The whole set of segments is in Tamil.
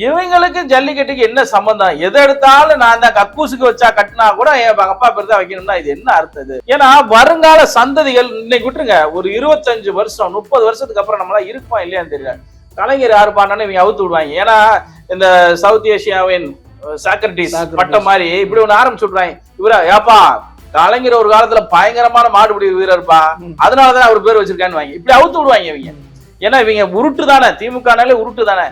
இவங்களுக்கு ஜல்லிக்கட்டுக்கு என்ன சம்பந்தம்? எதை எடுத்தாலும் நான் தான் கக்கூசுக்கு வச்சா கட்டினா கூட என் அப்பா பேர் தான் வைக்கணும்னா இது என்ன அர்த்தம்? இது ஏன்னா வருங்கால சந்ததிகள் இன்னைக்கு விட்டுருங்க, ஒரு 25 வருஷம் 30 வருஷத்துக்கு அப்புறம் நம்மளா இருப்போம் இல்லையான்னு தெரியல. கலைஞர் யாருப்பான்னு இவங்க அவுத்து விடுவாங்க. ஏன்னா இந்த சவுத் ஏசியாவின் சாக்ரட்டிஸ் பட்டம் மாதிரி இப்படி ஒண்ணு ஆரம்பிச்சு விடுறாங்க. இவரா ஏப்பா கலைஞர் ஒரு காலத்துல பயங்கரமான மாடுபிடி வீரர்ப்பா, அதனாலதான் அவர் பேர் வச்சிருக்கான்னு வாங்க இப்படி அவுத்து விடுவாங்க இவங்க. ஏன்னா இவங்க உருட்டு தானே, திமுகனாலே உருட்டு தானே,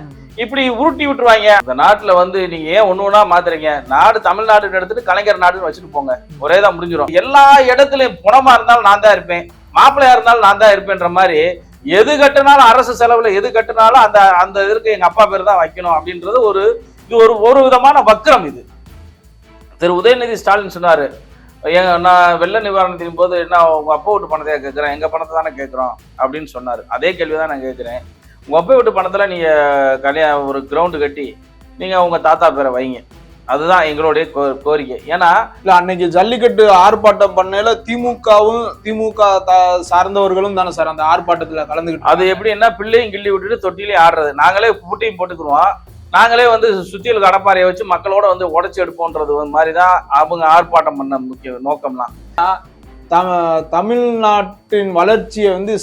இப்படி உருட்டி விட்டுருவாங்க. இந்த நாட்டுல வந்து நீங்க ஏன் ஒண்ணு ஒண்ணா மாத்துறீங்க? நாடு தமிழ்நாடு எடுத்துட்டு கலைஞர் நாடுன்னு வச்சுட்டு போங்க, ஒரே தான் முடிஞ்சிடும். எல்லா இடத்துலயும் புணமா இருந்தாலும் நான் தான் இருப்பேன், மாப்பிள்ளையா இருந்தாலும் நான் தான் இருப்பேன்ற மாதிரி எது கட்டினாலும் அரசு செலவுல எது கட்டினாலும் அந்த அந்த இதற்கு எங்க அப்பா பேர் தான் வைக்கணும் அப்படின்றது இது ஒரு விதமான வக்கரம். இது திரு உதயநிதி ஸ்டாலின் சொன்னாரு, நான் வெள்ள நிவாரணத்தின் போது என்ன உங்க அப்பா வீட்டு பணத்தையா கேட்கிறேன், எங்க பணத்தை தானே கேட்கிறோம் அப்படின்னு சொன்னாரு. அதே கேள்விதான் நான் கேட்கிறேன். உங்க அப்பா வீட்டு பணத்துல நீங்க ஒரு கிரவுண்டு கட்டி நீங்க உங்க தாத்தா பேரை வைங்க, அதுதான் எங்களுடைய கோரிக்கை. ஏன்னா இல்ல அன்னைக்கு ஜல்லிக்கட்டு ஆர்ப்பாட்டம் பண்ணல திமுக சார்ந்தவர்களும் தானே சார் அந்த ஆர்ப்பாட்டத்துல கலந்துக்கிட்டு. அது எப்படின்னா பிள்ளையும் கிள்ளி விட்டுட்டு தொட்டிலையும் ஆடுறது, நாங்களே பூட்டியும் போட்டுக்குருவோம், நாங்களே வந்து சுத்தியல் கடப்பாறையை வச்சு மக்களோட வந்து உடைச்சு எடுப்போன்றது மாதிரிதான் அவங்க ஆர்ப்பாட்டம் பண்ண முக்கிய நோக்கம்லாம். தமிழ்நாட்டின் வளர்ச்சியை வந்து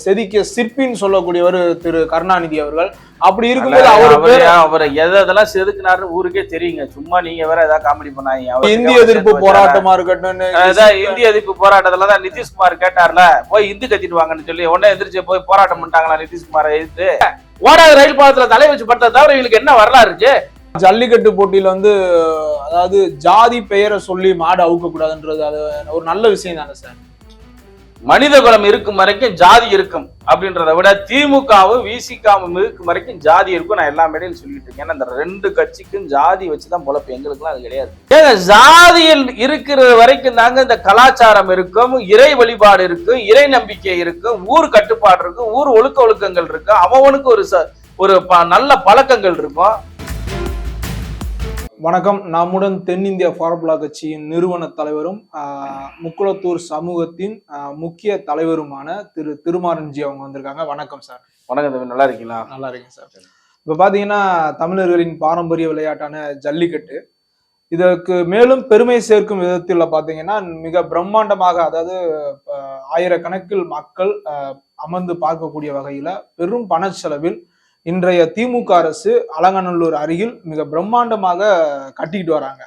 செதுக்கிய சிற்பின்னு சொல்லக்கூடியவர் திரு கருணாநிதி அவர்கள். அப்படி இருக்கும்போது அவர் எதெல்லாம் செதுக்குனாருன்னு ஊருக்கே தெரியுங்க. சும்மா நீங்க வேற ஏதாவது காமெடி பண்ணாங்க. இந்திய எதிர்ப்பு போராட்டமா இருக்கட்டும், இந்திய எதிர்ப்பு போராட்டத்துலதான் நிதிஷ்குமார் கேட்டார்ல, போய் இந்து கத்திட்டு வாங்கன்னு சொல்லி உடனே எதிர்த்து போய் போராட்டம் பண்ணிட்டாங்களா நிதிஷ்குமாரை எதிர்த்து? ஓடாத ரயில் பாலத்துல தலை வச்சு படுத்த தவிர இவங்களுக்கு என்ன வரலாறு இருக்கு? ஜல்லிக்கட்டு போட்டியில வந்து அதாவது ஜாதி பெயரை சொல்லி மாடு அவுக்க கூடாதுன்றது அது ஒரு நல்ல விஷயம் தானே சார்? மனித குலம் இருக்கும் வரைக்கும் ஜாதி இருக்கும் அப்படின்றத விட திமுகவும் விசிகாவும் இருக்கும் வரைக்கும் ஜாதி இருக்கும். நான் எல்லா மேடையும் சொல்லிட்டு இருக்கேன். ஏன்னா இந்த ரெண்டு கட்சிக்கும் ஜாதி வச்சுதான் பொழப்பு, எங்களுக்குலாம் அது கிடையாது. ஏங்க ஜாதியில் இருக்கிற வரைக்கும் தாங்க இந்த கலாச்சாரம் இருக்கும், இறை வழிபாடு இருக்கும், இறை நம்பிக்கை இருக்கும், ஊர் கட்டுப்பாடு இருக்கும், ஊர் ஒழுக்கங்கள் இருக்கும், அவனுக்கு ஒரு நல்ல பழக்கங்கள் இருக்கும். வணக்கம். நம்முடன் தென்னிந்திய ஃபார்முலா கட்சியின் நிறுவன தலைவரும் முக்குளத்தூர் சமூகத்தின் முக்கிய தலைவருமான திரு திருமாறன்ஜி அவங்க வந்திருக்காங்க. வணக்கம் சார். வணக்கம். நல்லா இருக்கீங்களா? நல்லா இருக்கேன் சார். இப்ப பாத்தீங்கன்னா தமிழர்களின் பாரம்பரிய விளையாட்டான ஜல்லிக்கட்டு இதற்கு மேலும் பெருமை சேர்க்கும் விதத்தில் பாத்தீங்கன்னா மிக பிரம்மாண்டமாக, அதாவது ஆயிரக்கணக்கில் மக்கள் அமர்ந்து பார்க்கக்கூடிய வகையில பெரும் பணச்செலவில் இன்றைய திமுக அரசு அலங்காநல்லூர் அருகில் மிக பிரம்மாண்டமாக கட்டிக்கிட்டு வராங்க.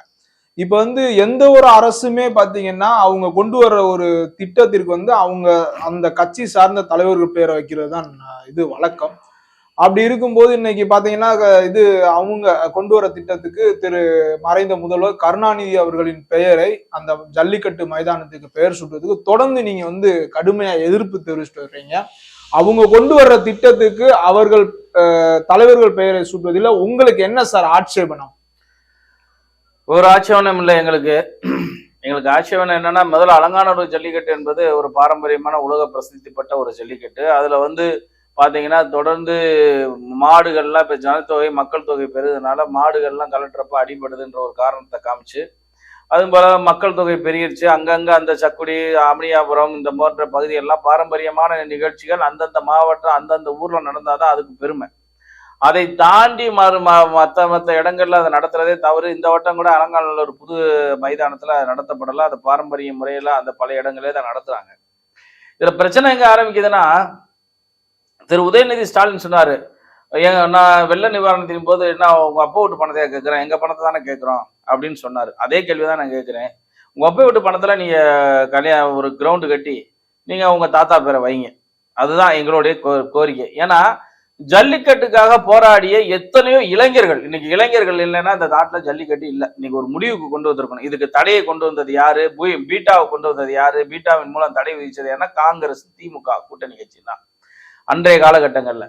இப்ப வந்து எந்த ஒரு அரசுமே பாத்தீங்கன்னா அவங்க கொண்டு வர்ற ஒரு திட்டத்திற்கு வந்து அவங்க அந்த கட்சி சார்ந்த தலைவர்கள் பேரை வைக்கிறது தான் இது வழக்கம். அப்படி இருக்கும்போது இன்னைக்கு பாத்தீங்கன்னா இது அவங்க கொண்டு வர திட்டத்துக்கு திரு மறைந்த முதல்வர் கருணாநிதி அவர்களின் பெயரை அந்த ஜல்லிக்கட்டு மைதானத்துக்கு பெயர் சூட்டுறதுக்கு தொடர்ந்து நீங்க வந்து கடுமையா எதிர்ப்பு தெரிவிச்சுட்டு வர்றீங்க. அவங்க கொண்டு வர்ற திட்டத்துக்கு அவர்கள் தலைவர்கள் பெயரை சூட்டுவதில் உங்களுக்கு என்ன சார் ஆட்சேபனம்? ஒரு ஆட்சேபனம் இல்லை எங்களுக்கு. ஆட்சேபனம் என்னன்னா, முதல்ல அலங்காநல்லூர் ஜல்லிக்கட்டு என்பது ஒரு பாரம்பரியமான உலக பிரசித்தி பெற்ற ஒரு ஜல்லிக்கட்டு. அதுல வந்து பாத்தீங்கன்னா தொடர்ந்து மாடுகள்லாம் இப்ப ஜனத்தொகை மக்கள் தொகை பெறுதுனால மாடுகள்லாம் கலட்டுறப்ப அடிபடுதுன்ற ஒரு காரணத்தை காமிச்சு, அது போல மக்கள் தொகை பெருகிருச்சு. அங்கங்க அந்த சக்குடி, அமனியாபுரம் இந்த போன்ற பகுதியெல்லாம் பாரம்பரியமான நிகழ்ச்சிகள் அந்தந்த மாவட்டம் அந்தந்த ஊர்ல நடந்தாதான் அதுக்கு பெருமை. அதை தாண்டி மற்ற இடங்கள்ல அதை நடத்துறதே தவறு. இந்த வட்டம் கூட அலங்காநல்லூர் புது மைதானத்துல நடத்தப்படல. அது பாரம்பரிய முறையில அந்த பல இடங்களே தான் நடத்துறாங்க. இதுல பிரச்சனை எங்க ஆரம்பிக்குதுன்னா, திரு உதயநிதி ஸ்டாலின் சொன்னாரு, நான் வெள்ள நிவாரணத்தின் போது என்ன உங்க அப்பா வீட்டு பணத்தையா கேட்கிறேன், எங்க பணத்தை தானே கேட்கிறோம் அப்படின்னு சொன்னாரு. அதே கேள்விதான் நான் கேட்கிறேன். உங்க அப்பா வீட்டு பணத்துல நீங்க ஒரு கிரவுண்டு கட்டி நீங்க உங்க தாத்தா பேரை வைங்க, அதுதான் எங்களுடைய கோரிக்கை. ஏன்னா ஜல்லிக்கட்டுக்காக போராடிய எத்தனையோ இளைஞர்கள், இன்னைக்கு இளைஞர்கள் இல்லைன்னா இந்த நாட்டுல ஜல்லிக்கட்டு இல்லை. இன்னைக்கு ஒரு முடிவுக்கு கொண்டு வந்திருக்கணும். இதுக்கு தடையை கொண்டு வந்தது யாரு? பீட்டாவை கொண்டு வந்தது யாரு? பீட்டாவின் மூலம் தடை விதிச்சது ஏன்னா காங்கிரஸ் திமுக கூட்டணி கட்சி தான் அன்றைய காலகட்டங்கள்ல.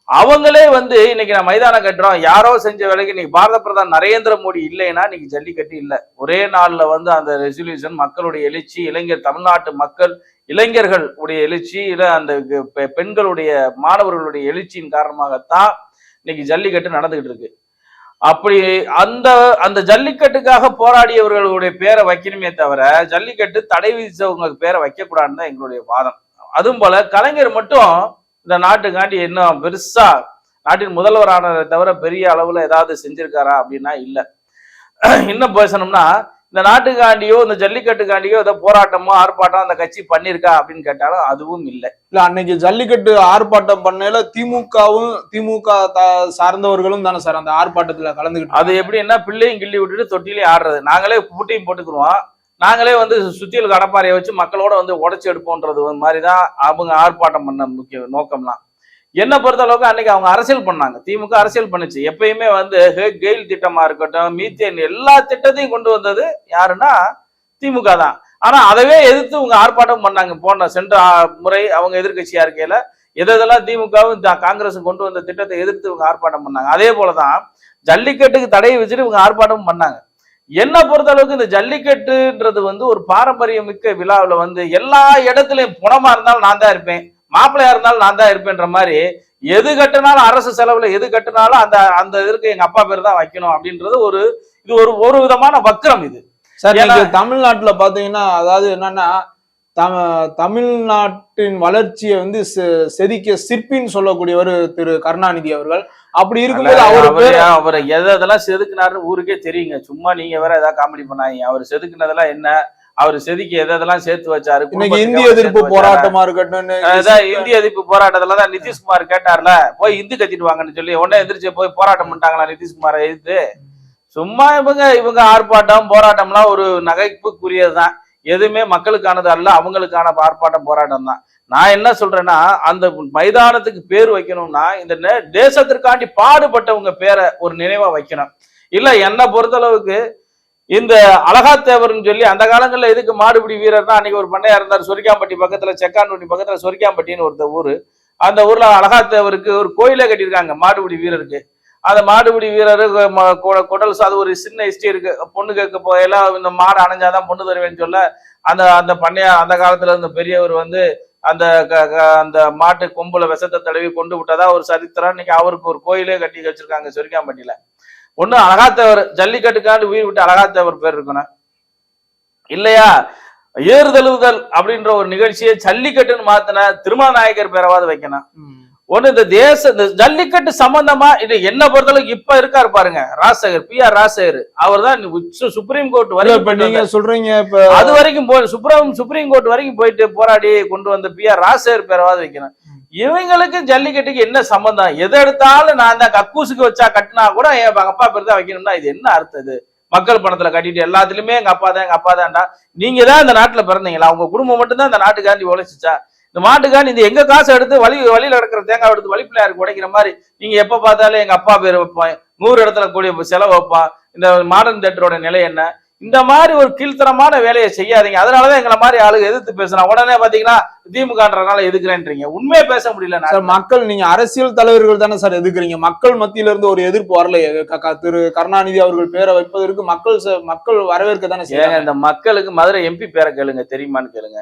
அவங்களே வந்து இன்னைக்கு நான் மைதானம் கட்டுறோம், யாரோ செஞ்ச வேலைக்கு இன்னைக்கு பாரத பிரதமர் நரேந்திர மோடி இல்லைன்னா இன்னைக்கு ஜல்லிக்கட்டு இல்லை. ஒரே நாள்ல வந்து அந்த ரெசல்யூஷன், மக்களுடைய எழுச்சி, இளைஞர் தமிழ்நாட்டு மக்கள் இளைஞர்கள் உடைய எழுச்சி, இல்ல அந்த பெண்களுடைய மாணவர்களுடைய எழுச்சியின் காரணமாகத்தான் இன்னைக்கு ஜல்லிக்கட்டு நடந்துகிட்டு இருக்கு. அப்படி அந்த ஜல்லிக்கட்டுக்காக போராடியவர்களுடைய பேரை வைக்கணுமே தவிர ஜல்லிக்கட்டு தடை விதிச்சவங்க பேரை வைக்க கூடாதுன்னு தான் எங்களுடைய வாதம். அதுவும் போல கலைஞர் மட்டும் இந்த நாட்டுக்காண்டி இன்னும் பெருசா நாட்டின் முதல்வரானதை தவிர பெரிய அளவுல ஏதாவது செஞ்சிருக்காரா அப்படின்னா இல்ல. இன்னும் பேசணும்னா இந்த நாட்டுக்காண்டியோ இந்த ஜல்லிக்கட்டுக்காண்டியோ ஏதோ போராட்டமோ ஆர்ப்பாட்டம் அந்த கட்சி பண்ணிருக்கா அப்படின்னு கேட்டாலும் அதுவும் இல்லை. இல்ல அன்னைக்கு ஜல்லிக்கட்டு ஆர்ப்பாட்டம் பண்ணல திமுக சார்ந்தவர்களும் தானே சார் அந்த ஆர்ப்பாட்டத்துல கலந்துக்கிட்டு. அது எப்படின்னா பிள்ளையும் கிள்ளி விட்டுட்டு தொட்டிலையும் ஆடுறது. நாங்களே பூட்டையும் போட்டுக்குருவோம், நாங்களே வந்து சுத்தியல் கடப்பாறையை வச்சு மக்களோட வந்து உடைச்சு எடுப்போன்றது மாதிரிதான் அவங்க ஆர்ப்பாட்டம் பண்ண முக்கிய நோக்கம்லாம். என்ன பொறுத்த அளவுக்கு அன்னைக்கு அவங்க அரசியல் பண்ணாங்க, திமுக அரசியல் பண்ணுச்சு. எப்பயுமே வந்து கெயில் திட்டமா இருக்கட்டும், மீத்தேன் எல்லா திட்டத்தையும் கொண்டு வந்தது யாருன்னா திமுக தான். ஆனா அதவே எதிர்த்து அவங்க ஆர்ப்பாட்டம் பண்ணாங்க. போன சென்ற முறை அவங்க எதிர்கட்சியா இருக்கையில எதெல்லாம் திமுகவும் காங்கிரஸும் கொண்டு வந்த திட்டத்தை எதிர்த்து இவங்க ஆர்ப்பாட்டம் பண்ணாங்க. அதே போலதான் ஜல்லிக்கட்டுக்கு தடையை வச்சுட்டு இவங்க ஆர்ப்பாட்டம் பண்ணாங்க. என்ன பொறுத்த அளவுக்கு இந்த ஜல்லிக்கட்டுன்றது வந்து ஒரு பாரம்பரியம் மிக்க விழாவில் வந்து எல்லா இடத்துலயும் புணமா இருந்தாலும் நான் தான் இருப்பேன், மாப்பிள்ளையா இருந்தாலும் நான் தான் இருப்பேன்ற மாதிரி எது கட்டினாலும் அரசு செலவுல எது கட்டினாலும் அந்த அந்த இதற்கு எங்க அப்பா பேர் தான் வைக்கணும் அப்படின்றது இது ஒரு விதமான வக்கரம் இது சார். நீங்க தமிழ்நாட்டுல பாத்தீங்கன்னா அதாவது என்னன்னா தமிழ்நாட்டின் வளர்ச்சியை வந்து செதுக்கிய சிற்பின்னு சொல்லக்கூடியவர் திரு கருணாநிதி அவர்கள். அப்படி இருக்கும்போது அவரை எதெல்லாம் செதுக்குனாருன்னு ஊருக்கே தெரியுங்க. சும்மா நீங்க வேற ஏதாவது காமெடி பண்ணாங்க. அவர் செதுக்குனதெல்லாம் என்ன, அவர் செதுக்கி எதெல்லாம் சேர்த்து வச்சாரு. இந்திய எதிர்ப்பு போராட்டமா இருக்கட்டும், இந்திய எதிர்ப்பு போராட்டத்துலதான் நிதிஷ்குமார் கேட்டார்ல, போய் இந்தி கத்திட்டு வாங்கன்னு சொல்லி உடனே எந்திரிச்சு போய் போராட்டம் பண்ணிட்டாங்களா நிதிஷ்குமாரை எதிர்த்து. சும்மா இவங்க ஆர்ப்பாட்டம் போராட்டம்லாம் ஒரு நகைப்புக்குரியதுதான், எதுவுமே மக்களுக்கானது அல்ல, அவங்களுக்கான ஆர்ப்பாட்டம் போராட்டம் தான். நான் என்ன சொல்றேன்னா அந்த மைதானத்துக்கு பேர் வைக்கணும்னா இந்த தேசத்திற்காண்டி பாடுபட்டவங்க பேரை ஒரு நினைவா வைக்கணும். இல்ல என்ன பொறுத்தளவுக்கு இந்த அழகாத்தேவர்னு சொல்லி அந்த காலங்கள்ல எதுக்கு மாடுபிடி வீரர்னா அன்னைக்கு ஒரு பண்ணையா இருந்தார் சொரிக்காம்பட்டி பக்கத்துல, செக்கான்பட்டி பக்கத்துல சொரிக்காம்பட்டின்னு ஒருத்த ஊரு. அந்த ஊர்ல அழகாத்தேவருக்கு ஒரு கோயிலே கட்டியிருக்காங்க மாடுபிடி வீரருக்கு. அந்த மாடுபிடி வீரரு குடல் சாது ஒரு சின்ன ஹிஸ்டரி இருக்கு. பொண்ணு கேட்க போயெல்லாம் இந்த மாடு அணைஞ்சாதான் பொண்ணு தருவேன்னு சொல்ல அந்த அந்த பண்ணையா அந்த காலத்துல இருந்த பெரியவர் வந்து அந்த அந்த மாட்டு கொம்புல விஷத்தை தடவி கொண்டு விட்டதா ஒரு சரித்திரம். இன்னைக்கு அவருக்கு ஒரு கோயிலே கட்டி வச்சிருக்காங்க சொரிக்காம்பட்டியில. ஒண்ணு அழகாத்தேவர் ஜல்லிக்கட்டுக்காண்டு உயிர் விட்டு அழகாத்தேவர் பேர் இருக்கணும், இல்லையா ஏறுதழுவுதல் அப்படின்ற ஒரு நிகழ்ச்சியை ஜல்லிக்கட்டுன்னு மாத்தின திருமல நாயக்கர் பேரவாது வைக்கணும். ஒண்ணு இந்த ஜல்லிக்கட்டு சம்பந்தமா இது என்ன பொறுத்தளவுக்கு இப்ப இருக்காரு பாருங்க ராஜசேகர், PR ராஜசேகர், அவர் தான் சுப்ரீம் கோர்ட் வரைக்கும் நீங்க சொல்றீங்க அது வரைக்கும் சுப்ரீம் கோர்ட் வரைக்கும் போயிட்டு போராடி கொண்டு வந்த PR ராஜசேகர் பேரவாது வைக்கணும். இவங்களுக்கு ஜல்லிக்கட்டுக்கு என்ன சம்பந்தம்? எதை எடுத்தாலும் நான் தான் கக்கூசுக்கு வச்சா கட்டினா கூட என் அப்பா பேர் தான் வைக்கணும்னா இது என்ன அர்த்தம்? இது மக்கள் பணத்துல கட்டிட்டு எல்லாத்துலயுமே எங்க அப்பா தான்டா. நீங்க தான் இந்த நாட்டுல பிறந்தீங்களா? உங்க குடும்பம் மட்டும்தான் இந்த நாட்டுக்காண்டி உழைச்சிச்சா? இந்த மாட்டுக்காண்டி இந்த எங்க காசு எடுத்து வழியில நடக்கிற தேங்காய் எடுத்து வழிப்பிள்ளையாருக்கு உடைக்கிற மாதிரி நீங்க எப்ப பார்த்தாலும் எங்க அப்பா பேர் வைப்பான், 100 இடத்துல கூடிய செலவு வைப்பான். இந்த மாடர்ன் தியேட்டரோட நிலை என்ன? இந்த மாதிரி ஒரு கீழ்த்தரமான வேலையை செய்யாதீங்க. அதனாலதான் எங்களை மாதிரி ஆளுங்க எதிர்த்து பேசுறான். உடனே பாத்தீங்கன்னா திமுகன்றனால எதுக்குறேன்றீங்க. உண்மையை பேச முடியல சார். மக்கள் நீங்க அரசியல் தலைவர்கள் தானே சார் எதுக்குறீங்க. மக்கள் மத்தியில இருந்து ஒரு எதிர்ப்பு வரலையே திரு கருணாநிதி அவர்கள் பேரை வைப்பதற்கு மக்கள் வரவேற்க தானே செய்றாங்க. இந்த மக்களுக்கு மதுரை MP பேரை கேளுங்க, தெரியுமான்னு கேளுங்க.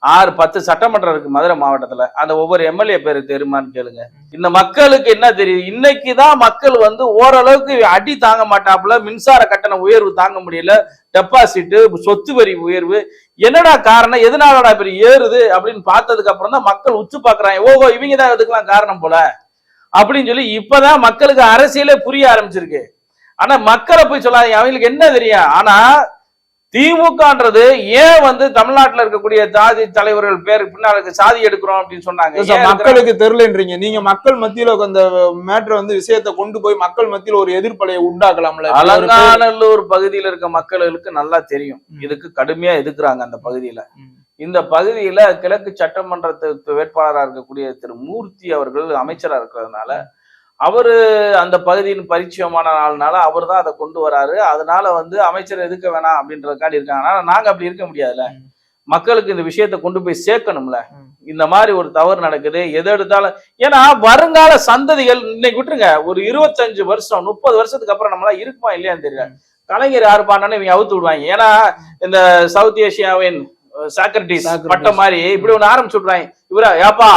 6-10 சட்டமன்றம் இருக்கு மதுரை மாவட்டத்துல, அந்த ஒவ்வொரு MLA பேரு தெரியுமான்னு கேளுங்க. இந்த மக்களுக்கு என்ன தெரியும்? இன்னைக்குதான் மக்கள் வந்து ஓரளவுக்கு அடி தாங்க மாட்டாப்புல, மின்சார கட்டண உயர்வு தாங்க முடியல, டெபாசிட் சொத்து வரி உயர்வு, என்னடா காரணம், எதனாலடா இப்படி ஏறுது அப்படின்னு பார்த்ததுக்கு அப்புறம் தான் மக்கள் உச்சு பாக்குறாங்க. ஓஹோ இவங்கதான் இதுக்கெல்லாம் காரணம் போல அப்படின்னு சொல்லி இப்பதான் மக்களுக்கு அரசியலே புரிய ஆரம்பிச்சிருக்கு. ஆனா மக்களை போய் சொல்லாதீங்க, அவங்களுக்கு என்ன தெரியும். ஆனா திமுகன்றது ஏன் வந்து தமிழ்நாட்டில் இருக்கக்கூடிய ஜாதி தலைவர்கள் பேர் பின்னால சாதி எடுக்கிறோம் அப்படின்னு சொன்னாங்க. மக்களுக்கு தெரியலன்றீங்க. நீங்க மக்கள் மத்தியில அந்த மேட்டர் வந்து விஷயத்தை கொண்டு போய் மக்கள் மத்தியில ஒரு எதிர்ப்பலையை உண்டாக்கலாம்ல. அலங்காநல்லூர் பகுதியில இருக்க மக்களுக்கு நல்லா தெரியும், இதுக்கு கடுமையா எதிர்க்கிறாங்க. அந்த பகுதியில இந்த பகுதியில கிழக்கு சட்டமன்றத்து வேட்பாளராக இருக்கக்கூடிய திரு மூர்த்தி அவர்கள் அமைச்சரா இருக்கிறதுனால அவரு அந்த பகுதியின் பரிச்சயமான ஆள்னால அவர் தான் அதை கொண்டு வராரு. அதனால வந்து அமைச்சர் எதுக்க வேணாம் அப்படின்றதுக்காண்டி இருக்காங்க. ஆனா நாங்க அப்படி இருக்க முடியாதுல்ல, மக்களுக்கு இந்த விஷயத்தை கொண்டு போய் சேர்க்கணும்ல. இந்த மாதிரி ஒரு தவறு நடக்குது எது எடுத்தாலும். ஏன்னா வருங்கால சந்ததிகள் இன்னைக்கு விட்டுருங்க, ஒரு 25 வருஷம் 30 வருஷத்துக்கு அப்புறம் நம்மளா இருக்குமா இல்லையான்னு தெரியல. கலைஞர் யாரு பாண்டானு இவங்க அவுத்து விடுவாங்க. ஏன்னா இந்த சவுத் ஏசியாவின் சாக்ரட்டிஸ் பட்டம் மாதிரி இப்படி ஒண்ணு ஆரம்பிச்சு விடுறாங்க. இவரா ஏப்பா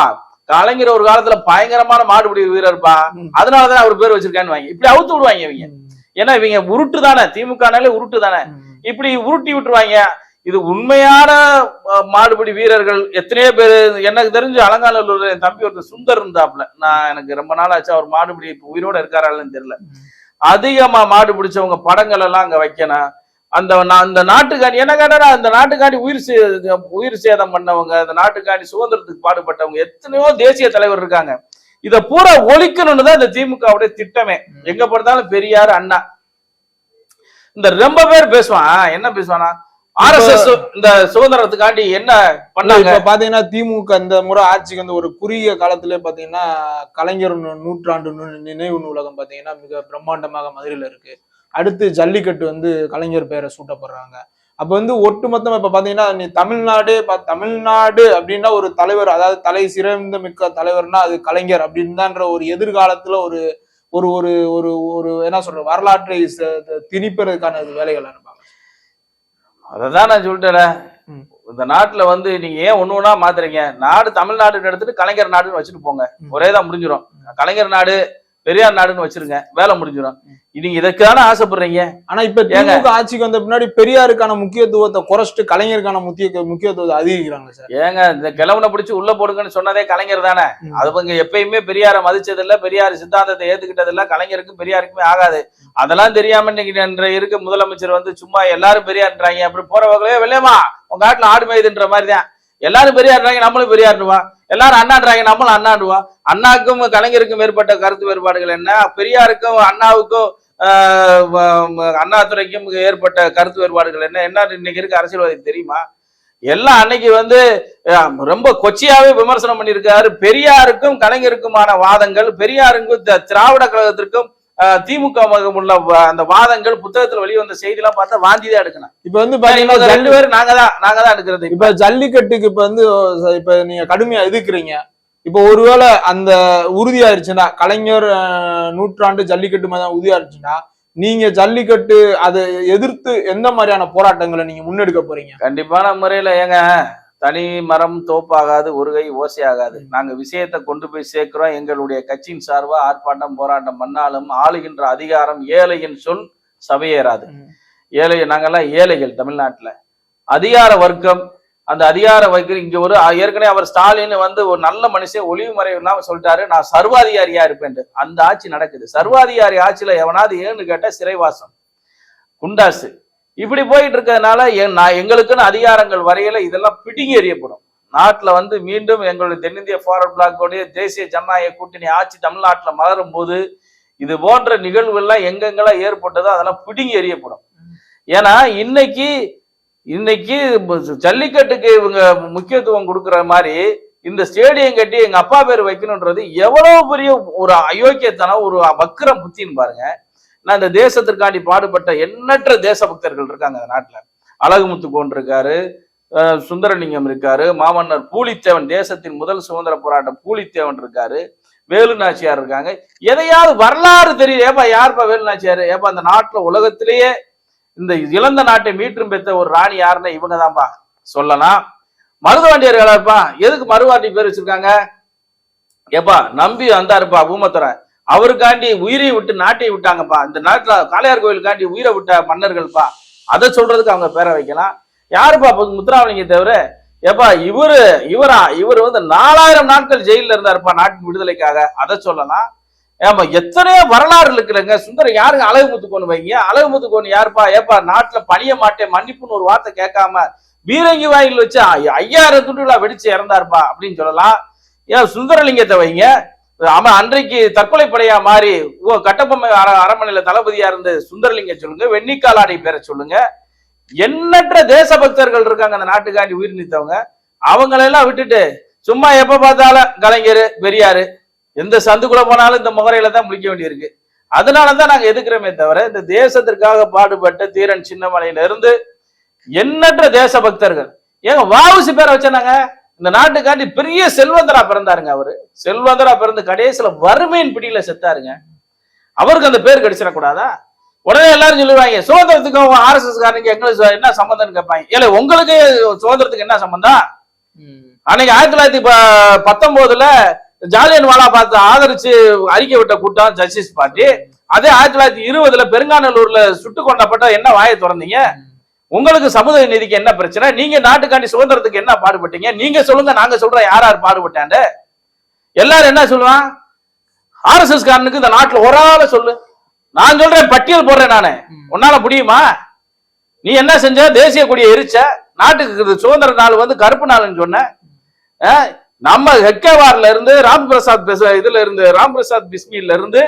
கலைஞர் ஒரு காலத்துல பயங்கரமான மாடுபிடி வீரர்ப்பா, அதனாலதான் அவர் பேர் வச்சிருக்கான்னு வாங்கி இப்படி அவுத்து விடுவாங்க இவங்க. ஏன்னா இவங்க உருட்டு தானே, திமுகனாலே உருட்டு தானே, இப்படி உருட்டி விட்டுருவாங்க. இது உண்மையான மாடுபிடி வீரர்கள் எத்தனையோ பேர். எனக்கு தெரிஞ்சு அலங்காநல்லூர் என் தம்பி ஒருத்தர் சுந்தர் இருந்தாப்ல, எனக்கு ரொம்ப நாள் ஆச்சு அவர் மாடுபிடி உயிரோட இருக்காரான்னு தெரியல. அதிகமா மாடு பிடிச்சவங்க படங்கள் எல்லாம் அங்க வைக்கணும். அந்த நாட்டுக்காண்டி என்ன கேட்டா, அந்த நாட்டுக்காண்டி உயிர் சேதம் பண்ணவங்க, அந்த நாட்டுக்காண்டி சுதந்திரத்துக்கு பாடுபட்டவங்க எத்தனையோ தேசிய தலைவர் இருக்காங்க. இத பூரா ஒழிக்கணும்னு தான் இந்த திமுகவுடைய திட்டமே. எங்க பார்த்தாலும் பெரியார், அண்ணா. இந்த ரொம்ப பேர் பேசுவான், என்ன பேசுவானா, RSS இந்த சுதந்திரத்துக்காண்டி என்ன பண்ணாங்க. இப்ப பாத்தீங்கன்னா திமுக இந்த முறை ஆட்சிக்கு வந்து ஒரு குறுகிய காலத்திலே பாத்தீங்கன்னா கலைஞர் நூற்றாண்டு நினைவு நூலகம் பாத்தீங்கன்னா மிக பிரம்மாண்டமாக மதுரையில இருக்கு. அடுத்து ஜல்லிக்கட்டு வந்து கலைஞர் பேரை சூட்டப்படுறாங்க. அப்ப வந்து ஒட்டுமொத்தமா இப்ப பாத்தீங்கன்னா நீ தமிழ்நாடு அப்படின்னா ஒரு தலைவர், அதாவது தலை சிறந்த மிக்க தலைவர்னா அது கலைஞர் அப்படின்தான்ற ஒரு எதிர்காலத்துல ஒரு ஒரு ஒரு ஒரு ஒரு என்ன சொல்ற வரலாற்றை திணிப்பதற்கான வேலைகள் இருப்பாங்க. அததான் நான் சொல்லிட்டேன். இந்த நாட்டுல வந்து நீங்க ஏன் ஒண்ணு மாத்துறீங்க? நாடு தமிழ்நாடுன்னு எடுத்துட்டு கலைஞர் நாடுன்னு வச்சுட்டு போங்க, ஒரேதான் முடிஞ்சிடும். கலைஞர் நாடு பெரியார் நாடுன்னு வச்சிருங்க, வேலை முடிஞ்சிடும். நீங்க இதற்கான ஆசைப்படுறீங்க. ஆனா இப்ப திமுக ஆட்சிக்கு வந்த பின்னாடி பெரியாருக்கான முக்கியத்துவத்தை குறைச்சிட்டு கலைஞருக்கான முக்கியத்துவத்தை அதிகரிக்கிறாங்க சார். ஏங்க இந்த கிழவனை பிடிச்சி உள்ள போடுங்கன்னு சொன்னதே கலைஞர் தானே. அது எப்பயுமே பெரியாரை மதிச்சது இல்ல, பெரியார் சித்தாந்தத்தை ஏத்துக்கிட்டது இல்ல. கலைஞருக்கும் பெரியாருக்குமே ஆகாது. அதெல்லாம் தெரியாம இன்னைக்கு இருக்க முதலமைச்சர் வந்து சும்மா எல்லாரும் பெரியார்ன்றாங்க. அப்படி போறவங்களே வெள்ளையமா உங்க காட்டுல ஆடு மேயுதுன்ற மாதிரிதான். எல்லாரும் பெரியார்ன்றாங்க, நம்மளும் பெரியாருவா. எல்லாரும் அண்ணான்றாங்க, நம்மளும் அண்ணாண்டுவா. அண்ணாக்கும் கலைஞருக்கும் ஏற்பட்ட கருத்து வேறுபாடுகள் என்ன? பெரியாருக்கும் அண்ணாவுக்கும் அண்ணாதுரைக்கும் ஏற்பட்ட கருத்து வேறுபாடுகள் என்ன? என்ன இன்னைக்கு இருக்க அரசியல்வாதி தெரியுமா? எல்லாம் அன்னைக்கு வந்து ரொம்ப கொச்சியாவே விமர்சனம் பண்ணியிருக்காரு. பெரியாருக்கும் கலைஞருக்குமான வாதங்கள், பெரியாருக்கும் திராவிட கழகத்திற்கும் திமுக உள்ள அந்த வாதங்கள் புத்தகத்துல வெளிவந்த செய்தி எல்லாம் பார்த்தா வாந்திதான் எடுக்கணும். இப்ப வந்து பாத்தீங்கன்னா 2 பேரும் நாங்க தான் எடுக்கிறது. இப்ப ஜல்லிக்கட்டுக்கு இப்ப வந்து இப்ப நீங்க கடுமையா எதிர்க்கிறீங்க. இப்ப ஒருவேளை அந்த உறுதியாயிருச்சுன்னா, கலைஞர் நூற்றாண்டு ஜல்லிக்கட்டு மாதிரி உறுதியாயிருச்சுன்னா, நீங்க ஜல்லிக்கட்டு அதை எதிர்த்து எந்த மாதிரியான போராட்டங்களை நீங்க முன்னெடுக்க போறீங்க? கண்டிப்பான முறையில ஏங்க, தனி மரம் தோப்பாகாது, ஒரு கை ஓசையாகாது. நாங்க விஷயத்தை கொண்டு போய் சேர்க்கிறோம். எங்களுடைய கட்சியின் சார்பா ஆர்ப்பாட்டம் போராட்டம் பண்ணாலும் ஆளுகின்ற அதிகாரம் ஏழையின் சொல் சபையேறாது. நாங்கெல்லாம் ஏழைகள். தமிழ்நாட்டுல அதிகார வர்க்கம், அந்த அதிகார வர்க்கம் இங்க ஒரு ஏற்கனவே அவர் ஸ்டாலின் வந்து ஒரு நல்ல மனுஷன், ஒளிவு மறைவு இல்லாம சொல்லிட்டாரு, நான் சர்வாதிகாரியா இருப்பேன். அந்த ஆட்சி நடக்குது. சர்வாதிகாரி ஆட்சியில எவனாவது ஏன்னு கேட்டா சிறைவாசம், குண்டாசு, இப்படி போயிட்டு இருக்கிறதுனால எங்களுக்குன்னு அதிகாரங்கள் வரையில இதெல்லாம் பிடுங்கி எறியப்படும். நாட்டுல வந்து மீண்டும் எங்களுடைய தென்னிந்திய ஃபார்வர்ட் பிளாக்கோடைய தேசிய ஜனநாயக கூட்டணி ஆட்சி தமிழ்நாட்டுல மலரும் போது இது போன்ற நிகழ்வுகள்லாம் எங்கெங்கெல்லாம் ஏற்பட்டதோ அதெல்லாம் பிடுங்கி எறியப்படும். ஏன்னா இன்னைக்கு ஜல்லிக்கட்டுக்கு இவங்க முக்கியத்துவம் கொடுக்குற மாதிரி இந்த ஸ்டேடியம் கட்டி எங்க அப்பா பேர் வைக்கணும்ன்றது எவ்வளவு பெரிய ஒரு அயோக்கியத்தனம், ஒரு வக்கிரம் புத்தின்னு பாருங்க. நான் இந்த தேசத்திற்காண்டி பாடுபட்ட எண்ணற்ற தேசபக்தர்கள் இருக்காங்க இந்த நாட்டுல. அழகுமுத்து கோன் இருக்காரு, சுந்தரலிங்கம் இருக்காரு, மாமன்னர் பூலித்தேவன், தேசத்தின் முதல் சுதந்திர போராட்டம் பூலித்தேவன் இருக்காரு, வேலு நாச்சியார் இருக்காங்க. எதையாவது வரலாறு தெரியும். ஏப்பா யாருப்பா வேலு நாச்சியாரு? ஏப்பா அந்த நாட்டுல உலகத்திலேயே இந்த இழந்த நாட்டை மீட்டும் பெற்ற ஒரு ராணி யாருன்னா இவங்க தான்ப்பா சொல்லலாம். மருதுவாண்டியார் வேலைப்பா, எதுக்கு மருதுவாண்டி பேர் வச்சிருக்காங்க? ஏப்பா நம்பி வந்தாருப்பா ஊமத்துறை, அவருக்காண்டி உயிரை விட்டு நாட்டை விட்டாங்கப்பா. இந்த நாட்டுல காளையார் கோயிலுக்காண்டி உயிரை விட்ட மன்னர்கள்ப்பா, அதை சொல்றதுக்கு அவங்க பேரை வைக்கலாம். யாருப்பா முத்துராமலிங்க தவிர? ஏப்பா இவர் வந்து 4000 நாட்கள் ஜெயில இருந்தாருப்பா நாட்டின் விடுதலைக்காக, அதை சொல்லலாம். ஏப்பா எத்தனையோ வரலாறு இருக்குல்லங்க. சுந்தரம் யாருங்க? அழகுமுத்து கோன் வைங்க. அழகுமுத்து கோன் யாருப்பா? ஏப்பா நாட்டுல பணிய மாட்டேன் மன்னிப்புன்னு ஒரு வார்த்தை கேட்காம பீரங்கி வாயில் வச்சு 5000 துண்டுகளா வெடிச்சு இறந்தாருப்பா அப்படின்னு சொல்லலாம். ஏன் சுந்தரலிங்கத்தை வைங்க. அவன் அன்றைக்கு தற்கொலை படையா மாறி கட்டபொம்மை அரண்மனையில தளபதியா இருந்து சுந்தரலிங்க சொல்லுங்க, வெண்ணிக்காலாடை பேரை சொல்லுங்க. எண்ணற்ற தேசபக்தர்கள் இருக்காங்க அந்த நாட்டுக்காண்டி உயிர் நீத்தவங்க. அவங்களெல்லாம் விட்டுட்டு சும்மா எப்ப பார்த்தாலும் கலைஞர் பெரியாரு, எந்த சந்துக்குள்ள போனாலும் இந்த முகரையில தான் முழிக்க வேண்டியிருக்கு. அதனாலதான் நாங்க எதுக்குறோமே தவிர, இந்த தேசத்திற்காக பாடுபட்ட தீரன் சின்னமலையில இருந்து எண்ணற்ற தேசபக்தர்கள். ஏங்க வாவுசி பேரை வச்சாங்க. இந்த நாட்டுக்காண்டி பெரிய செல்வந்தரா பிறந்தாருங்க. அவரு செல்வந்தரா பிறந்து கடைசியில வறுமையின் பிடியில செத்தாருங்க. அவருக்கு அந்த பேர் கிடைச்சிடக்கூடாதா? உடனே எல்லாரும் சொல்லுவாங்க சுதந்திரத்துக்கும் RSS காரங்க எங்களுக்கு என்ன சம்பந்தம்னு கேட்பாங்க. ஏல உங்களுக்கு சுதந்திரத்துக்கு என்ன சம்பந்தம்? அன்னைக்கு 1919 ஜாலியன் வாலா பார்த்து ஆதரிச்சு அறிக்கை விட்ட கூட்டம் ஜஸ்டிஸ் பார்ட்டி. அதே 1920 பெருங்காநல்லூர்ல சுட்டு கொண்டப்பட்ட என்ன வாயை திறந்தீங்க? உங்களுக்கு சமூக நீதிக்கு என்ன பிரச்சனை? நீங்க நாட்டுக்காண்டி சுதந்திரத்துக்கு என்ன பாடுபட்டீங்க? நீங்க சொல்லுங்க, நாங்க சொல்றோம் யார் யார் பாடுபட்டாண்ட. எல்லாரும் என்ன சொல்லுவான்? RSS காரனுக்கு இந்த நாட்டுல ஒரு ஆள சொல்லு. நான் சொல்றேன், பட்டியல் போடுறேன் நானு. உன்னால முடியுமா? நீ என்ன செஞ்ச? தேசிய கொடியை எரிச்ச. நாட்டுக்கு சுதந்திர நாள் வந்து கருப்பு நாள்னு சொன்ன. நம்ம ஹெக்கேவார்ல இருந்து ராம் பிரசாத் இதுல இருந்து ராம் பிரசாத் பிஸ்மில இருந்து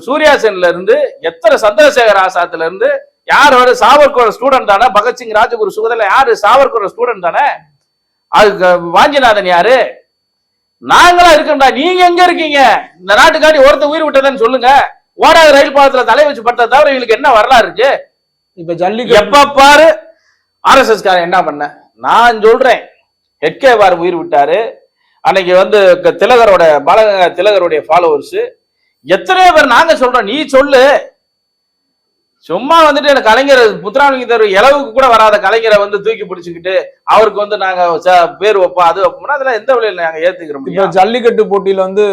சூர்யா சென்ல இருந்து எத்தனை சந்திரசேகர் ஆசாத்ல இருந்து யாரோட சாவர்கரோட ஸ்டூடெண்ட் தானே. பகத்சிங் ராஜகுரு சுகதல யாரு? சாவர்கரோட ஸ்டூடெண்ட் தானே. அது வாஞ்சிநாதன் யாரு? நாங்களா இருக்கா? நீங்க எங்க இருக்கீங்க? இந்த நாட்டுக்காண்டி ஒருத்த உயிர் விட்டதுன்னு சொல்லுங்க. ஓடாத ரயில் பாலத்துல தலை வச்சு பட்டதை தவிர இவங்களுக்கு என்ன வரலாறு இருக்கு? இப்ப ஜல்லிக்கட்டு எப்ப பாரு RSS காரன் என்ன பண்ண? நான் சொல்றேன், ஹெட்கேவார் உயிர் விட்டாரு. அன்னைக்கு வந்து திலகரோட பாலகங்கா திலகருடைய ஃபாலோவர்ஸ் எத்தனையோ பேர். நாங்க சொல்றோம், நீ சொல்லு. சும்மா வந்துட்டு எனக்கு கலைஞர் புத்ராலிங்கர் இளவுக்கு கூட வராத கலைஞரை வந்து தூக்கி பிடிச்சுக்கிட்டு அவருக்கு வந்து நாங்க பேர் வைப்போம் அது வைப்போம்னா அதெல்லாம் எந்த வழியில நாங்க ஏத்துக்கிற முடியும்? இப்ப ஜல்லிக்கட்டு போட்டியில வந்து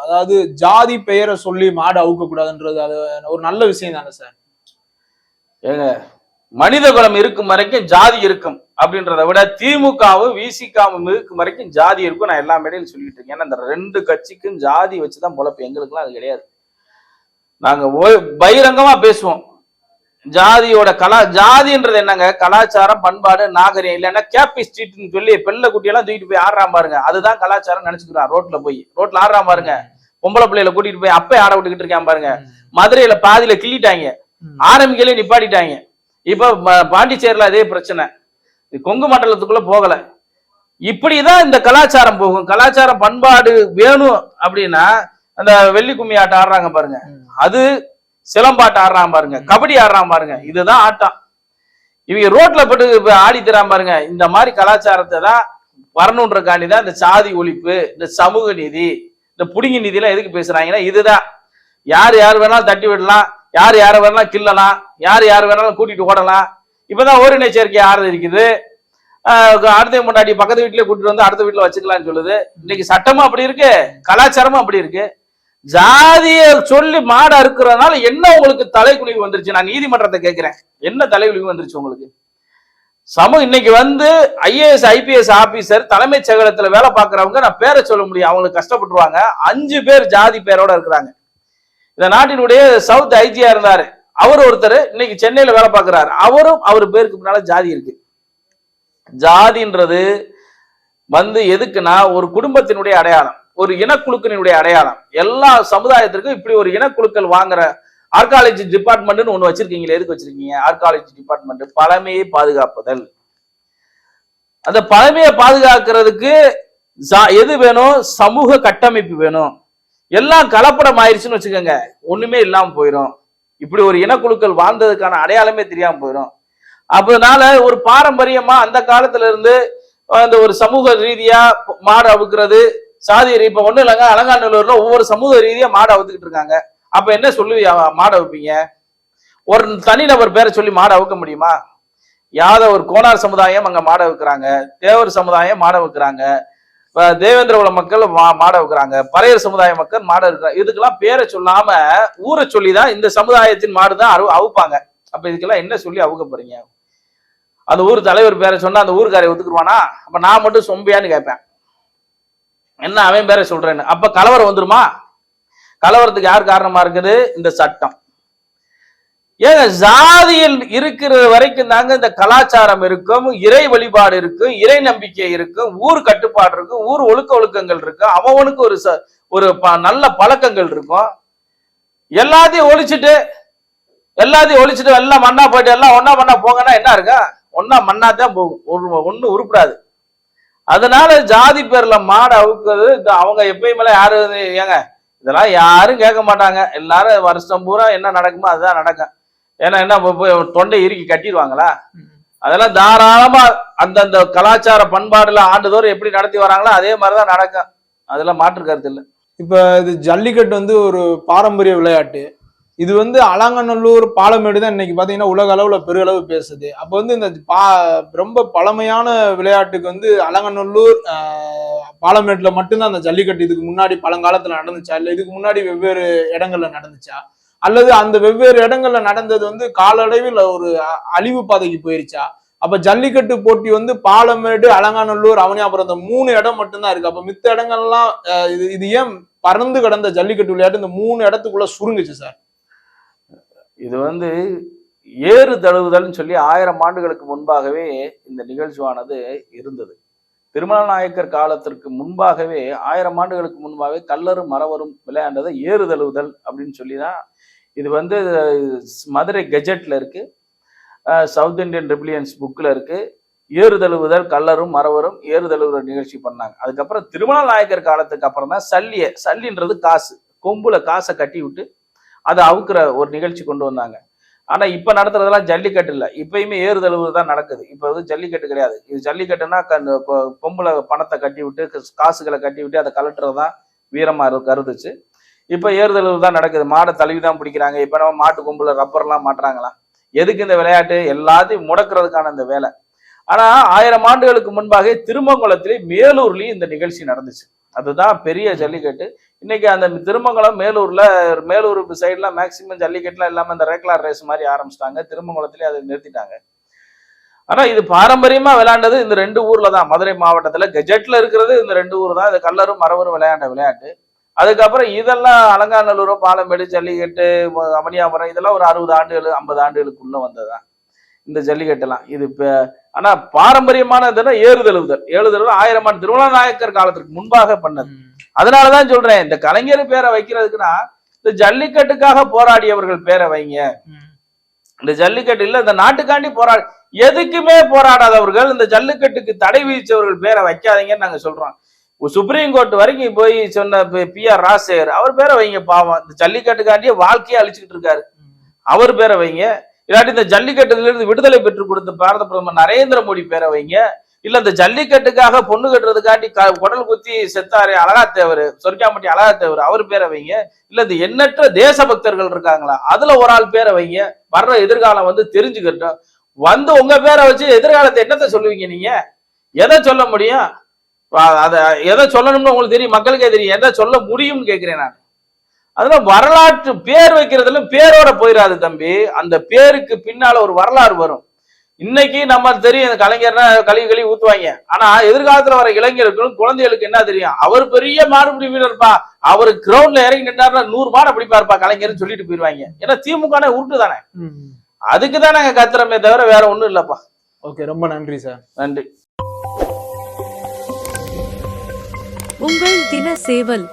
அதாவது ஜாதி பெயரை சொல்லி மாடு அவுக்க கூடாதுன்றது அது ஒரு நல்ல விஷயம் தானே சார்? ஏங்க, மனித குலம் இருக்கும் வரைக்கும் ஜாதி இருக்கும் அப்படின்றத விட திமுகவும் விசிகாவும் இருக்கும் வரைக்கும் ஜாதி இருக்கும். நான் எல்லா மேடையும் சொல்லிட்டு இருக்கேன். ஏன்னா இந்த ரெண்டு கட்சிக்கும் ஜாதி வச்சுதான் பொழப்பு. எங்களுக்குலாம் அது கிடையாது. நாங்க பகிரங்கமா பேசுவோம். ஜாதியோட ஜாதின்றது என்னங்க? கலாச்சாரம், பண்பாடு, நாகரிகம். இல்லைன்னா கேபி ஸ்ட்ரீட்னு சொல்லி பெல்ல குட்டியெல்லாம் தூக்கிட்டு போய் ஆடுறான் பாருங்க, அதுதான் கலாச்சாரம் நினைச்சுக்கிறான். ரோட்ல ஆடுறான் பாருங்க, பொம்பளை பிள்ளைகளை கூட்டிட்டு போய் அப்பே ஆட விட்டுக்கிட்டு இருக்கான் பாருங்க. மதுரையில பாதியில கிள்ளிட்டாங்க, ஆரம்பிக்கலே நிப்பாட்டிட்டாங்க. இப்ப பாண்டிச்சேரியில அதே பிரச்சனை. கொங்கு மண்டலத்துக்குள்ள போகல. இப்படிதான் இந்த கலாச்சாரம் போகும். கலாச்சாரம் பண்பாடு வேணும் அப்படின்னா அந்த வெள்ளி கும்மி ஆட்டம் ஆடுறாங்க பாருங்க, அது சிலம்பாட்ட ஆடுறான் பாருங்க, கபடி ஆடுறான் பாருங்க, இதுதான் ஆட்டம். இவங்க ரோட்ல போட்டு ஆடி தரான் பாருங்க. இந்த மாதிரி கலாச்சாரத்தை தான் வரணுன்றக்காண்டிதான் இந்த சாதி ஒழிப்பு, இந்த சமூக நீதி, இந்த புடுங்கி நீதி எல்லாம் எதுக்கு பேசுறாங்கன்னா இதுதான். யார் வேணாலும் தட்டி விடலாம், யார் வேணாலும் கிள்ளலாம், யார் வேணாலும் கூட்டிட்டு ஓடலாம். இப்பதான் ஓரினை சேர்க்கை ஆறுது இருக்குது. அடுத்த முன்னாடி பக்கத்து வீட்டுல கூட்டிட்டு வந்து அடுத்த வீட்டுல வச்சுக்கலாம்னு சொல்லுது. இன்னைக்கு சட்டமும் அப்படி இருக்கு, கலாச்சாரமும் அப்படி இருக்கு. ஜாதிய சொல்லி மாட இருக்கிறதுனால என்ன உங்களுக்கு தலைக்குழிவு வந்துருச்சு? நான் நீதிமன்றத்தை கேட்கிறேன், என்ன தலைக்குழிவு வந்துருச்சு உங்களுக்கு? இன்னைக்கு வந்து IAS IPS ஆபீசர் தலைமைச் செயலகத்துல வேலை பார்க்கறவங்க, நான் பேரை சொல்ல முடியும், அவங்களுக்கு கஷ்டப்பட்டுருவாங்க. 5 பேர் ஜாதி பேரோட இருக்கிறாங்க. இந்த நாட்டினுடைய சவுத் ஐஜியா இருந்தாரு, அவர் ஒருத்தர் இன்னைக்கு சென்னையில வேலை பார்க்கிறாரு, அவர் பேருக்கு முன்னால ஜாதி இருக்கு. ஜாதின்றது வந்து எதுக்குன்னா ஒரு குடும்பத்தினுடைய அடையாளம், ஒரு இனக்குழுக்களினுடைய அடையாளம். எல்லா சமுதாயத்திற்கும் இப்படி ஒரு இனக்குழுக்கள் வாங்குற ஆர்காலஜி டிபார்ட்மெண்ட்னு ஒண்ணு வச்சிருக்கீங்களே, எதுக்கு வச்சிருக்கீங்க? ஆர்காலஜி டிபார்ட்மெண்ட் பழமையை பாதுகாப்புதல். அந்த பழமையை பாதுகாக்கிறதுக்கு எது வேணும்? சமூக கட்டமைப்பு வேணும். எல்லாம் கலப்படம் ஆயிடுச்சுன்னு வச்சுக்கோங்க, ஒண்ணுமே இல்லாம போயிடும். இப்படி ஒரு இனக்குழுக்கள் வாழ்ந்ததுக்கான அடையாளமே தெரியாம போயிடும். அதனால ஒரு பாரம்பரியமா அந்த காலத்துல இருந்து அந்த ஒரு சமூக ரீதியா மாடு அவுக்குறது, சாதி இப்ப ஒண்ணு இல்லைங்க, அலங்காநல்லூர்ல ஒவ்வொரு சமூக ரீதியா மாடு அவுத்துக்கிட்டு இருக்காங்க. அப்ப என்ன சொல்லி மாடு அவுப்பீங்க? ஒரு தனிநபர் பேரை சொல்லி மாடு அவுக்க முடியுமா? ஒரு கோனார் சமுதாயம் அங்க மாட வைக்கிறாங்க, தேவர் சமுதாயம் மாட வைக்கிறாங்க, தேவேந்திர குல மக்கள் மாட வைக்கிறாங்க, பறையர் சமுதாய மக்கள் மாட இருக்கிறாங்க. இதுக்கெல்லாம் பேரை சொல்லாம ஊரை சொல்லிதான் இந்த சமுதாயத்தின் மாடுதான் அவுப்பாங்க. அப்ப இதுக்கெல்லாம் என்ன சொல்லி அவுக்க போறீங்க? அந்த ஊர் தலைவர் பேரை சொன்னா அந்த ஊருக்காரை ஒத்துக்குருவானா? அப்ப நான் மட்டும் சொம்பியான்னு கேட்பேன், என்ன அவன் பேரை சொல்றேன்னு. அப்ப கலவரம் வந்துருமா? கலவரத்துக்கு யார் காரணமா இருக்குது? இந்த சட்டம். ஏங்க, ஜாதியில் இருக்கிற வரைக்கும் தாங்க இந்த கலாச்சாரம் இருக்கும், இறை வழிபாடு இருக்கும், இறை நம்பிக்கை இருக்கும், ஊர் கட்டுப்பாடு இருக்கும், ஊர் ஒழுக்கங்கள் இருக்கும், அவனுக்கு ஒரு நல்ல பழக்கங்கள் இருக்கும். எல்லாத்தையும் ஒழிச்சுட்டு எல்லாம் மண்ணா போயிட்டு எல்லாம் ஒன்னா மண்ணா போங்கன்னா என்ன இருக்கா? ஒன்னா மண்ணா தான் போகும், ஒண்ணு உருப்படாது. அதனால ஜாதி பேர்ல மாடு அவுக்குறது அவங்க எப்பயுமே யாரு ஏங்க இதெல்லாம் யாரும் கேட்க மாட்டாங்க. எல்லாரும் வருஷம் பூரா என்ன நடக்குமோ அதுதான் நடக்கும். ஏன்னா என்ன தொண்டை இறுக்கி கட்டிடுவாங்களா? அதெல்லாம் தாராளமா அந்தந்த கலாச்சார பண்பாடுல ஆண்டுதோறும் எப்படி நடத்தி வராங்களோ அதே மாதிரிதான் நடக்கும். அதெல்லாம் மாற்று கருத்து இல்லை. இப்ப இது ஜல்லிக்கட்டு வந்து ஒரு பாரம்பரிய விளையாட்டு. இது வந்து அலங்காநல்லூர், பாலமேடு தான் இன்னைக்கு பாத்தீங்கன்னா உலக அளவுல பெருளவு பேசுது. அப்ப வந்து இந்த ரொம்ப பழமையான விளையாட்டுக்கு வந்து அலங்காநல்லூர், பாலமேட்டுல மட்டும்தான் அந்த ஜல்லிக்கட்டு இதுக்கு முன்னாடி பழங்காலத்துல நடந்துச்சா, இல்ல இதுக்கு முன்னாடி வெவ்வேறு இடங்கள்ல நடந்துச்சா? அல்லது அந்த வெவ்வேறு இடங்கள்ல நடந்தது வந்து காலடைவில் ஒரு அழிவு பாதைக்கு போயிருச்சா? அப்ப ஜல்லிக்கட்டு போட்டி வந்து பாலமேடு, அலங்காநல்லூர், அவனியாபுரம் இந்த 3 இடம் மட்டும்தான் இருக்கு. அப்ப மித்த இடங்கள்லாம் இது ஏன் பறந்து கிடந்த ஜல்லிக்கட்டு விளையாட்டு இந்த 3 இடத்துக்குள்ள சுருங்குச்சு சார்? இது வந்து ஏறு தழுவுதல்னு சொல்லி 1000 ஆண்டுகளுக்கு முன்பாகவே இந்த நிகழ்ச்சியானது இருந்தது. திருமல நாயக்கர் காலத்திற்கு முன்பாகவே 1000 ஆண்டுகளுக்கு முன்பாகவே கல்லரும் மறவரும் விளையாண்டதை ஏறு தழுவுதல் அப்படின்னு சொல்லி தான் இது வந்து மதுரை கெஜெட்ல இருக்கு, சவுத் இந்தியன் ரெபிலியன்ஸ் புக்ல இருக்கு. ஏறு தழுவுதல் கல்லரும் மறவரும் ஏறு தழுவுதல் நிகழ்ச்சி பண்ணாங்க. அதுக்கப்புறம் திருமல நாயக்கர் காலத்துக்கு அப்புறம் தான் சல்லின்றது காசு, கொம்புல காசை கட்டி விட்டு அதை அவுக்குற ஒரு நிகழ்ச்சி கொண்டு வந்தாங்க. ஆனா இப்ப நடத்துறதெல்லாம் ஜல்லிக்கட்டு இல்லை, இப்பயுமே ஏறு தழுவுதல் தான் நடக்குது. இப்ப வந்து ஜல்லிக்கட்டு கிடையாது. இது ஜல்லிக்கட்டுன்னா கொம்புல பணத்தை கட்டி விட்டு காசுகளை கட்டி விட்டு அதை கலட்டுறதுதான் வீரமா கருதுச்சு. இப்ப ஏறுதழுவு தான் நடக்குது. மாடை தழுவிதான் பிடிக்கிறாங்க. இப்ப நம்ம மாட்டு கொம்புல ரப்பர்லாம் மாட்டுறாங்களா? எதுக்கு இந்த விளையாட்டு? எல்லாத்தையும் முடக்கிறதுக்கான இந்த வேலை. ஆனா 1000 ஆண்டுகளுக்கு முன்பாக திருமங்கலத்திலே மேலூர்லயும் இந்த நிகழ்ச்சி நடந்துச்சு. அதுதான் பெரிய ஜல்லிக்கட்டு. இன்னைக்கு அந்த திருமங்கலம் மேலூர் சைட்ல மேக்சிமம் ஜல்லிக்கட்டுலாம் இல்லாம இந்த ரேக்லார் ரேஸ் மாதிரி ஆரம்பிச்சிட்டாங்க. திருமங்கலத்திலே அதை நிறுத்திட்டாங்க. ஆனா இது பாரம்பரியமா விளையாண்டது இந்த 2 ஊர்ல தான். மதுரை மாவட்டத்துல கெஜெட்ல இருக்கிறது இந்த 2 ஊர் தான். இது கல்லரும் மறவரும் விளையாண்ட விளையாட்டு. அதுக்கப்புறம் இதெல்லாம் அலங்காநல்லூர், பாலமேடு, ஜல்லிக்கட்டு, அவனியாபுரம் இதெல்லாம் ஒரு 60 ஆண்டுகள் 50 ஆண்டுகளுக்குள்ள வந்ததுதான் இந்த ஜல்லிக்கட்டு எல்லாம். இது இப்ப ஆனா பாரம்பரியமானதுன்னா ஏறுதழுவுதல் 1000 ஆண்டு திருமல நாயக்கர் காலத்திற்கு முன்பாக பண்ணது. அதனாலதான் சொல்றேன், இந்த கலைஞர் பேரை வைக்கிறதுக்குன்னா இந்த ஜல்லிக்கட்டுக்காக போராடியவர்கள் பேரை வைங்க. இந்த ஜல்லிக்கட்டு இல்ல, இந்த நாட்டுக்காண்டி எதுக்குமே போராடாதவர்கள், இந்த ஜல்லிக்கட்டுக்கு தடை விதிச்சவர்கள் பேரை வைக்காதீங்கன்னு நாங்க சொல்றோம். சுப்ரீம் கோர்ட் வரைக்கும் போய் சொன்ன PR ராஜசேகர் அவர் பேரை வைங்க. பாவம், இந்த ஜல்லிக்கட்டுக்காண்டியே வாழ்க்கையை அழிச்சுக்கிட்டு இருக்காரு. அவர் பேரை வைங்க. இல்லாட்டி இந்த ஜல்லிக்கட்டுல இருந்து விடுதலை பெற்றுக் கொடுத்த பாரத பிரதமர் நரேந்திர மோடி பேரை வைங்க. இல்ல இந்த ஜல்லிக்கட்டுக்காக பொண்ணு கட்டுறதுக்காண்டி குடல் குத்தி செத்தாரு அழகாத்தேவர், சொர்க்காம்பட்டி அழகாத்தேவர், அவர் பேரை வைங்க. இல்ல இந்த எண்ணற்ற தேசபக்தர்கள் இருக்காங்களா, அதுல ஒரு ஆள் பேரை வைங்க. வர்ற எதிர்காலம் வந்து தெரிஞ்சுக்கட்டும். வந்து உங்க பேரை வச்சு எதிர்காலத்தை என்னத்தை சொல்லுவீங்க? நீங்க எதை சொல்ல முடியும்? அத எதை சொல்லணும்னு உங்களுக்கு தெரியும், மக்களுக்கே தெரியும். எதை சொல்ல முடியும்னு கேட்கிறேன் நான். அதெல்லாம் வரலாற்று பேர் வைக்கிறதுல பேரோட போயிடாது தம்பி. அந்த பேருக்கு பின்னால ஒரு வரலாறு வரும். இன்னைக்கு நம்ம தெரியும் கலைஞர்னா கழுவி ஊத்துவாங்க. ஆனா எதிர்காலத்துல வர இளைஞர்களுக்கும் குழந்தைகளுக்கு என்ன தெரியும்? அவர் பெரிய மாடுபிடி வீரர்ப்பா, அவரு கிரவுண்ட்ல இறங்கி நின்றாருன்னா 100 மாடு பிடிப்பாருப்பா கலைஞர்னு சொல்லிட்டு போயிருவாங்க. ஏன்னா திமுக உருட்டு தானே. அதுக்குதான் நாங்க கத்துறமே தவிர வேற ஒண்ணும் இல்லப்பா. ஓகே, ரொம்ப நன்றி சார். நன்றி. உங்கள் தின சேவல்